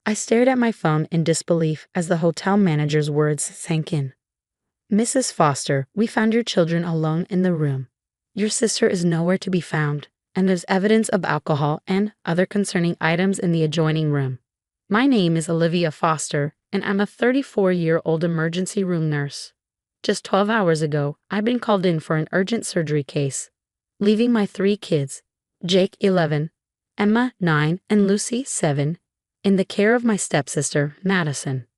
I stared at my phone in disbelief as the hotel manager's words sank in. Mrs. Foster, we found your children alone in the room. Your sister is nowhere to be found, and there's evidence of alcohol and other concerning items in the adjoining room. My name is Olivia Foster, and I'm a 34-year-old emergency room nurse. Just 12 hours ago, I've been called in for an urgent surgery case, leaving my 3 kids, Jake 11, Emma 9, and Lucy 7, in the care of my stepsister, Madison.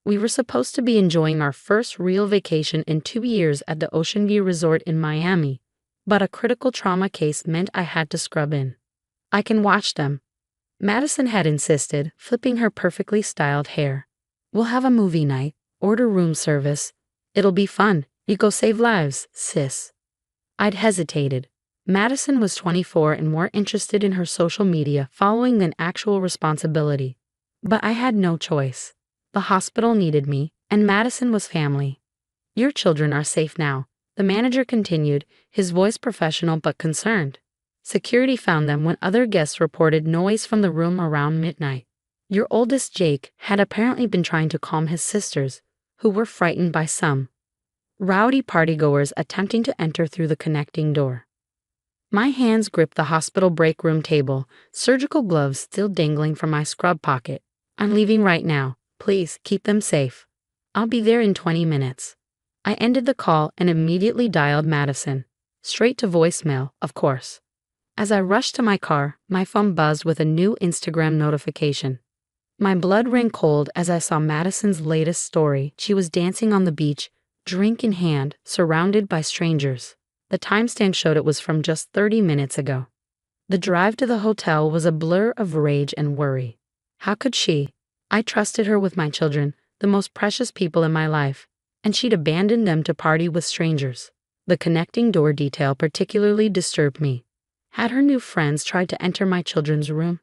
We were supposed to be enjoying our first real vacation in 2 years at the Ocean View Resort in Miami, but a critical trauma case meant I had to scrub in. I can watch them, Madison had insisted, flipping her perfectly styled hair. We'll have a movie night, order room service. It'll be fun. You go save lives, sis. I'd hesitated. Madison was 24 and more interested in her social media following than actual responsibility. But I had no choice. The hospital needed me, and Madison was family. Your children are safe now, the manager continued, his voice professional but concerned. Security found them when other guests reported noise from the room around midnight. Your oldest, Jake, had apparently been trying to calm his sisters, who were frightened by some rowdy partygoers attempting to enter through the connecting door. My hands gripped the hospital break room table, surgical gloves still dangling from my scrub pocket. I'm leaving right now. Please keep them safe. I'll be there in 20 minutes. I ended the call and immediately dialed Madison. Straight to voicemail, of course. As I rushed to my car, my phone buzzed with a new Instagram notification. My blood ran cold as I saw Madison's latest story. She was dancing on the beach, drink in hand, surrounded by strangers. The timestamp showed it was from just 30 minutes ago. The drive to the hotel was a blur of rage and worry. How could she? I trusted her with my children, the most precious people in my life, and she'd abandoned them to party with strangers. The connecting door detail particularly disturbed me. Had her new friends tried to enter my children's room?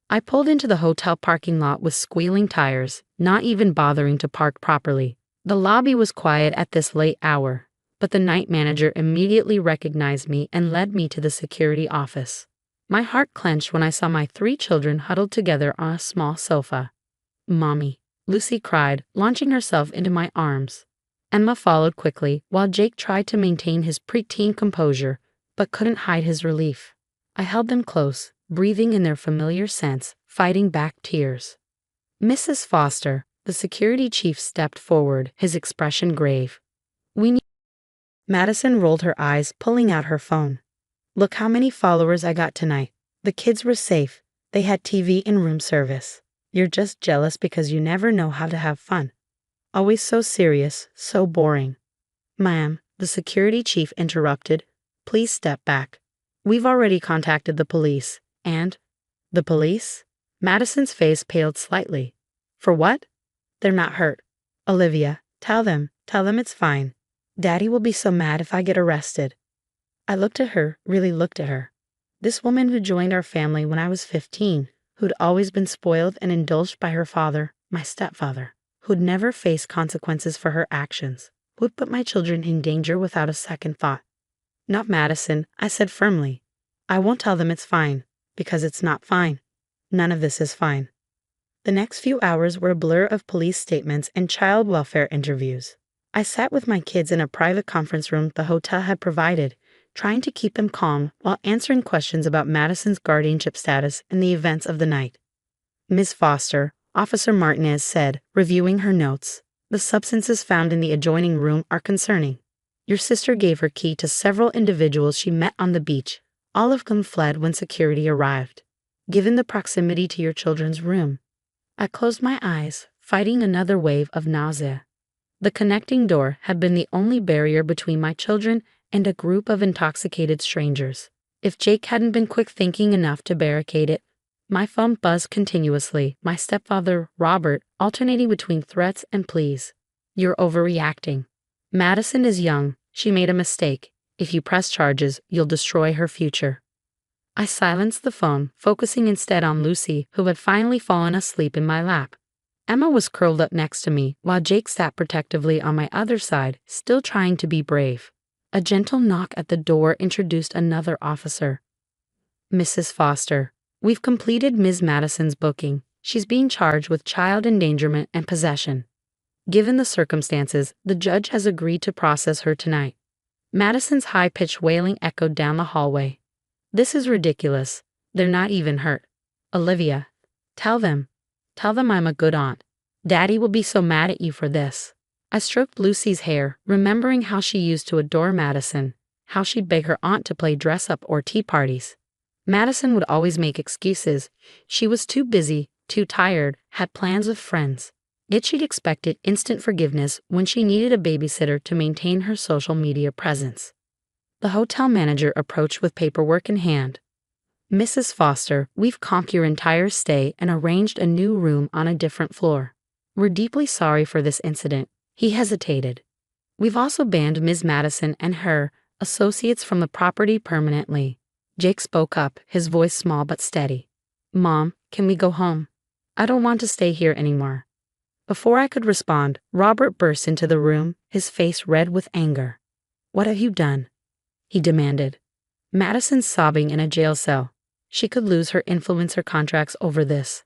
I pulled into the hotel parking lot with squealing tires, not even bothering to park properly. The lobby was quiet at this late hour, but the night manager immediately recognized me and led me to the security office. My heart clenched when I saw my 3 children huddled together on a small sofa. "Mommy," Lucy cried, launching herself into my arms. Emma followed quickly, while Jake tried to maintain his preteen composure, but couldn't hide his relief. I held them close, breathing in their familiar scents, fighting back tears. Mrs. Foster, the security chief, stepped forward, his expression grave. "We need—" Madison rolled her eyes, pulling out her phone. "Look how many followers I got tonight. The kids were safe. They had TV and room service. You're just jealous because you never know how to have fun. Always so serious, so boring." "Ma'am," the security chief interrupted, "please step back. We've already contacted the police, and—" "The police?" Madison's face paled slightly. "For what?" "They're not hurt. Olivia, tell them it's fine. Daddy will be so mad if I get arrested." I looked at her, really looked at her. This woman who joined our family when I was 15, who'd always been spoiled and indulged by her father, my stepfather, who'd never faced consequences for her actions, who'd put my children in danger without a second thought. "Not Madison," I said firmly. "I won't tell them it's fine, because it's not fine. None of this is fine." The next few hours were a blur of police statements and child welfare interviews. I sat with my kids in a private conference room the hotel had provided, trying to keep them calm while answering questions about Madison's guardianship status and the events of the night. "Ms. Foster," Officer Martinez said, reviewing her notes, "the substances found in the adjoining room are concerning. Your sister gave her key to several individuals she met on the beach, all of whom fled when security arrived. Given the proximity to your children's room—" I closed my eyes, fighting another wave of nausea. The connecting door had been the only barrier between my children and a group of intoxicated strangers. If Jake hadn't been quick-thinking enough to barricade it. My phone buzzed continuously, my stepfather, Robert, alternating between threats and pleas. "You're overreacting. Madison is young. She made a mistake. If you press charges, you'll destroy her future." I silenced the phone, focusing instead on Lucy, who had finally fallen asleep in my lap. Emma was curled up next to me, while Jake sat protectively on my other side, still trying to be brave. A gentle knock at the door introduced another officer. "Mrs. Foster, we've completed Ms. Madison's booking. She's being charged with child endangerment and possession. Given the circumstances, the judge has agreed to process her tonight. Madison's high-pitched wailing echoed down the hallway. This is ridiculous. They're not even hurt. Olivia, tell them I'm a good aunt. Daddy will be so mad at you for this. I stroked Lucy's hair, remembering how she used to adore Madison, how she'd beg her aunt to play dress-up or tea parties. Madison would always make excuses. She was too busy, too tired, had plans with friends. Yet she'd expected instant forgiveness when she needed a babysitter to maintain her social media presence. The hotel manager approached with paperwork in hand. Mrs. Foster, we've comped your entire stay and arranged a new room on a different floor. We're deeply sorry for this incident. He hesitated. We've also banned Ms. Madison and her associates from the property permanently. Jake spoke up, his voice small but steady. Mom, can we go home? I don't want to stay here anymore. Before I could respond, Robert burst into the room, his face red with anger. What have you done? He demanded. Madison's sobbing in a jail cell. She could lose her influencer contracts over this.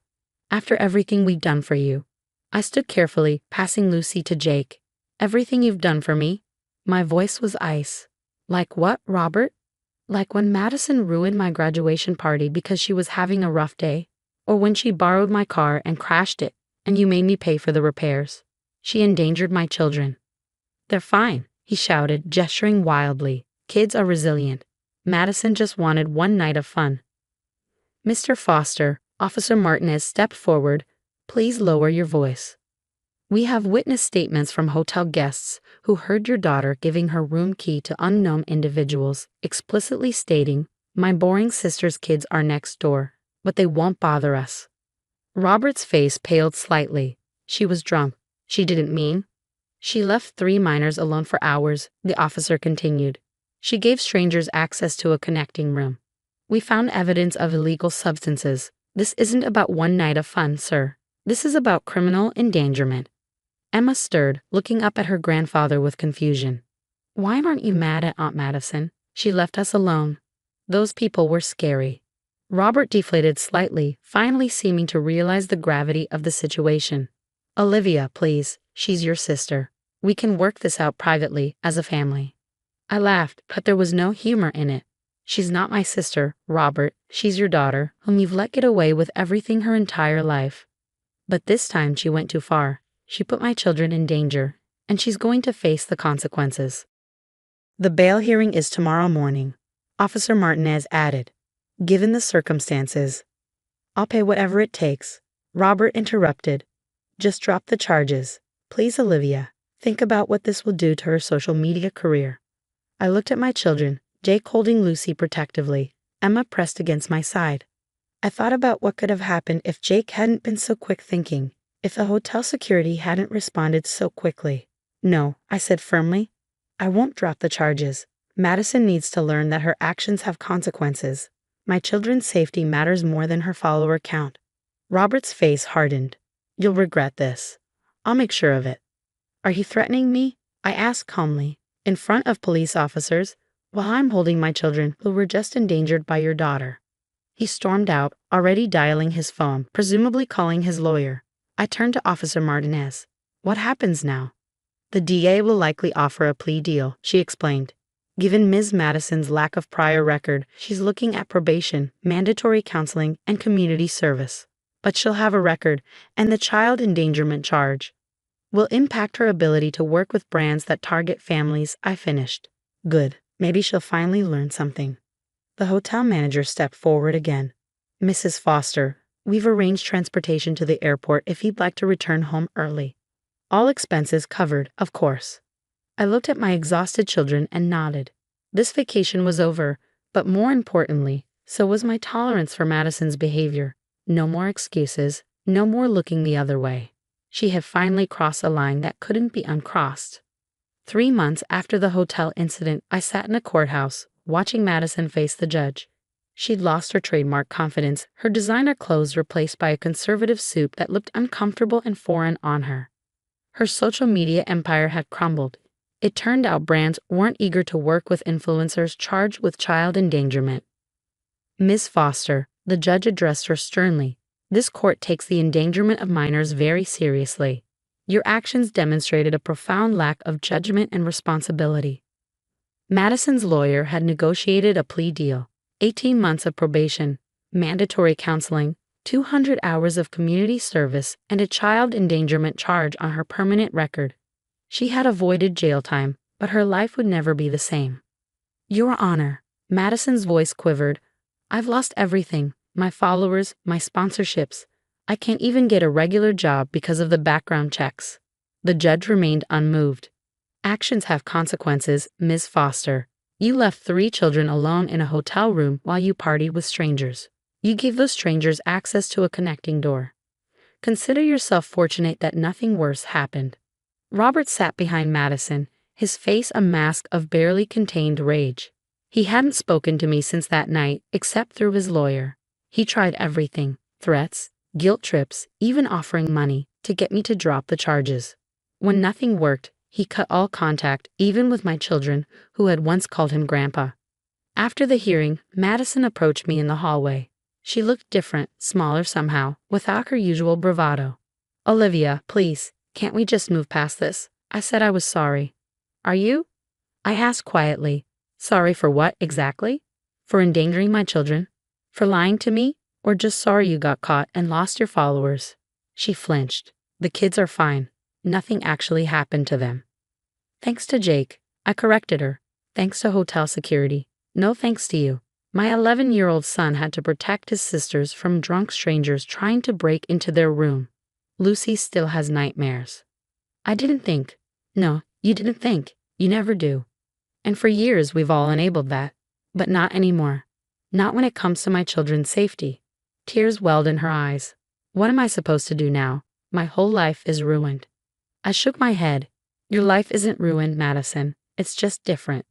After everything we've done for you. I stood carefully, passing Lucy to Jake. Everything you've done for me? My voice was ice. Like what, Robert? Like when Madison ruined my graduation party because she was having a rough day? Or when she borrowed my car and crashed it, and you made me pay for the repairs? She endangered my children. They're fine, he shouted, gesturing wildly. Kids are resilient. Madison just wanted one night of fun. Mr. Foster, Officer Martinez stepped forward. Please lower your voice. We have witness statements from hotel guests who heard your daughter giving her room key to unknown individuals, explicitly stating, my boring sister's kids are next door, but they won't bother us. Robert's face paled slightly. She was drunk. She didn't mean. She left 3 minors alone for hours, the officer continued. She gave strangers access to a connecting room. We found evidence of illegal substances. This isn't about one night of fun, sir. This is about criminal endangerment. Emma stirred, looking up at her grandfather with confusion. Why aren't you mad at Aunt Madison? She left us alone. Those people were scary. Robert deflated slightly, finally seeming to realize the gravity of the situation. Olivia, please, she's your sister. We can work this out privately, as a family. I laughed, but there was no humor in it. She's not my sister, Robert. She's your daughter, whom you've let get away with everything her entire life. But this time she went too far. She put my children in danger, and she's going to face the consequences. The bail hearing is tomorrow morning, Officer Martinez added. Given the circumstances, I'll pay whatever it takes. Robert interrupted. Just drop the charges. Please, Olivia, think about what this will do to her social media career. I looked at my children, Jake holding Lucy protectively, Emma pressed against my side. I thought about what could have happened if Jake hadn't been so quick thinking, if the hotel security hadn't responded so quickly. No, I said firmly. I won't drop the charges. Madison needs to learn that her actions have consequences. My children's safety matters more than her follower count. Robert's face hardened. You'll regret this. I'll make sure of it. Are you threatening me? I asked calmly. In front of police officers, while I'm holding my children who were just endangered by your daughter. He stormed out, already dialing his phone, presumably calling his lawyer. I turned to Officer Martinez. What happens now? The DA will likely offer a plea deal, she explained. Given Ms. Madison's lack of prior record, she's looking at probation, mandatory counseling, and community service. But she'll have a record, and the child endangerment charge will impact her ability to work with brands that target families. I finished. Good. Maybe she'll finally learn something. The hotel manager stepped forward again. Mrs. Foster, we've arranged transportation to the airport if you'd like to return home early. All expenses covered, of course. I looked at my exhausted children and nodded. This vacation was over, but more importantly, so was my tolerance for Madison's behavior. No more excuses, no more looking the other way. She had finally crossed a line that couldn't be uncrossed. 3 months after the hotel incident, I sat in a courthouse, watching Madison face the judge. She'd lost her trademark confidence, her designer clothes replaced by a conservative suit that looked uncomfortable and foreign on her. Her social media empire had crumbled. It turned out brands weren't eager to work with influencers charged with child endangerment. Ms. Foster, the judge addressed her sternly. This court takes the endangerment of minors very seriously. Your actions demonstrated a profound lack of judgment and responsibility. Madison's lawyer had negotiated a plea deal, 18 months of probation, mandatory counseling, 200 hours of community service, and a child endangerment charge on her permanent record. She had avoided jail time, but her life would never be the same. Your Honor, Madison's voice quivered. I've lost everything, my followers, my sponsorships. I can't even get a regular job because of the background checks. The judge remained unmoved. Actions have consequences, Ms. Foster. You left 3 children alone in a hotel room while you partied with strangers. You gave those strangers access to a connecting door. Consider yourself fortunate that nothing worse happened. Robert sat behind Madison, his face a mask of barely contained rage. He hadn't spoken to me since that night, except through his lawyer. He tried everything, threats, guilt trips, even offering money, to get me to drop the charges. When nothing worked, he cut all contact, even with my children, who had once called him Grandpa. After the hearing, Madison approached me in the hallway. She looked different, smaller somehow, without her usual bravado. Olivia, please, can't we just move past this? I said I was sorry. Are you? I asked quietly. Sorry for what, exactly? For endangering my children? For lying to me? Or just sorry you got caught and lost your followers? She flinched. The kids are fine. Nothing actually happened to them. Thanks to Jake, I corrected her. Thanks to hotel security. No thanks to you. My 11-year-old son had to protect his sisters from drunk strangers trying to break into their room. Lucy still has nightmares. I didn't think. No, you didn't think. You never do. And for years we've all enabled that. But not anymore. Not when it comes to my children's safety. Tears welled in her eyes. What am I supposed to do now? My whole life is ruined. I shook my head. Your life isn't ruined, Madison. It's just different.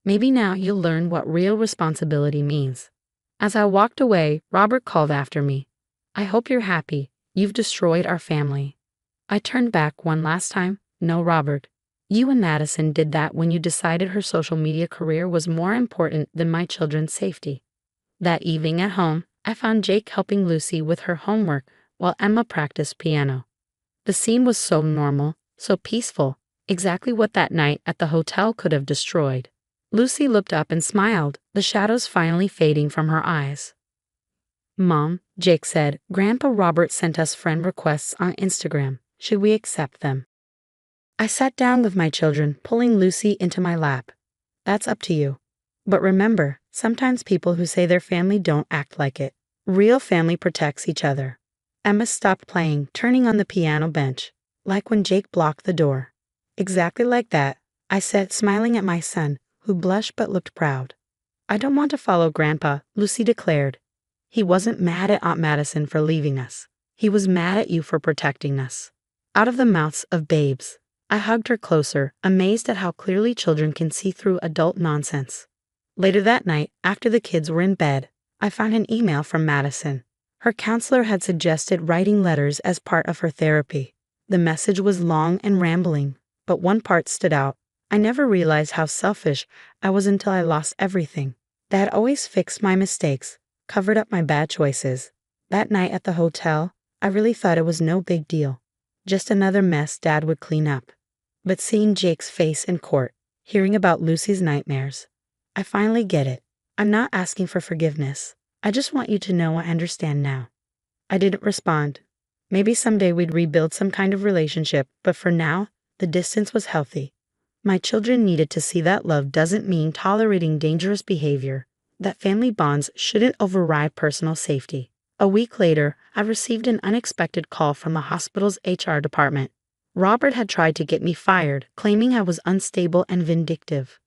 Maybe now you'll learn what real responsibility means. As I walked away, Robert called after me. I hope you're happy. You've destroyed our family. I turned back one last time. No, Robert. You and Madison did that when you decided her social media career was more important than my children's safety. That evening at home, I found Jake helping Lucy with her homework while Emma practiced piano. The scene was so normal, so peaceful, exactly what that night at the hotel could have destroyed. Lucy looked up and smiled, the shadows finally fading from her eyes. Mom, Jake said, Grandpa Robert sent us friend requests on Instagram. Should we accept them? I sat down with my children, pulling Lucy into my lap. That's up to you. But remember, sometimes people who say their family don't act like it. Real family protects each other. Emma stopped playing, turning on the piano bench, like when Jake blocked the door. Exactly like that, I said, smiling at my son, who blushed but looked proud. I don't want to follow Grandpa, Lucy declared. He wasn't mad at Aunt Madison for leaving us. He was mad at you for protecting us. Out of the mouths of babes. I hugged her closer, amazed at how clearly children can see through adult nonsense. Later that night, after the kids were in bed, I found an email from Madison. Her counselor had suggested writing letters as part of her therapy. The message was long and rambling, but one part stood out. I never realized how selfish I was until I lost everything. Dad always fixed my mistakes, covered up my bad choices. That night at the hotel, I really thought it was no big deal. Just another mess Dad would clean up. But seeing Jake's face in court, hearing about Lucy's nightmares, I finally get it. I'm not asking for forgiveness. I just want you to know I understand now. I didn't respond. Maybe someday we'd rebuild some kind of relationship, but for now, the distance was healthy. My children needed to see that love doesn't mean tolerating dangerous behavior, that family bonds shouldn't override personal safety. A week later, I received an unexpected call from the hospital's HR department. Robert had tried to get me fired, claiming I was unstable and vindictive.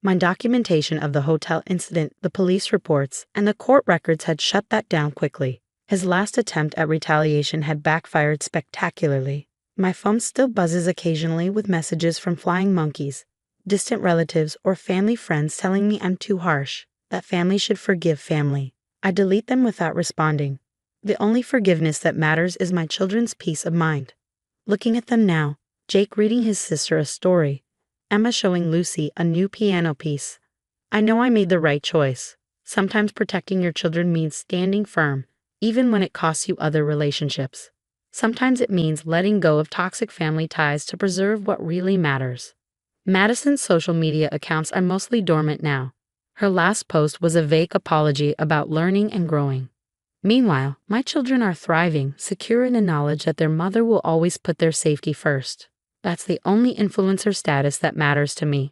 My documentation of the hotel incident, the police reports, and the court records had shut that down quickly. His last attempt at retaliation had backfired spectacularly. My phone still buzzes occasionally with messages from flying monkeys, distant relatives, or family friends telling me I'm too harsh, that family should forgive family. I delete them without responding. The only forgiveness that matters is my children's peace of mind. Looking at them now, Jake reading his sister a story, Emma showing Lucy a new piano piece. I know I made the right choice. Sometimes protecting your children means standing firm, even when it costs you other relationships. Sometimes it means letting go of toxic family ties to preserve what really matters. Madison's social media accounts are mostly dormant now. Her last post was a vague apology about learning and growing. Meanwhile, my children are thriving, secure in the knowledge that their mother will always put their safety first. That's the only influencer status that matters to me.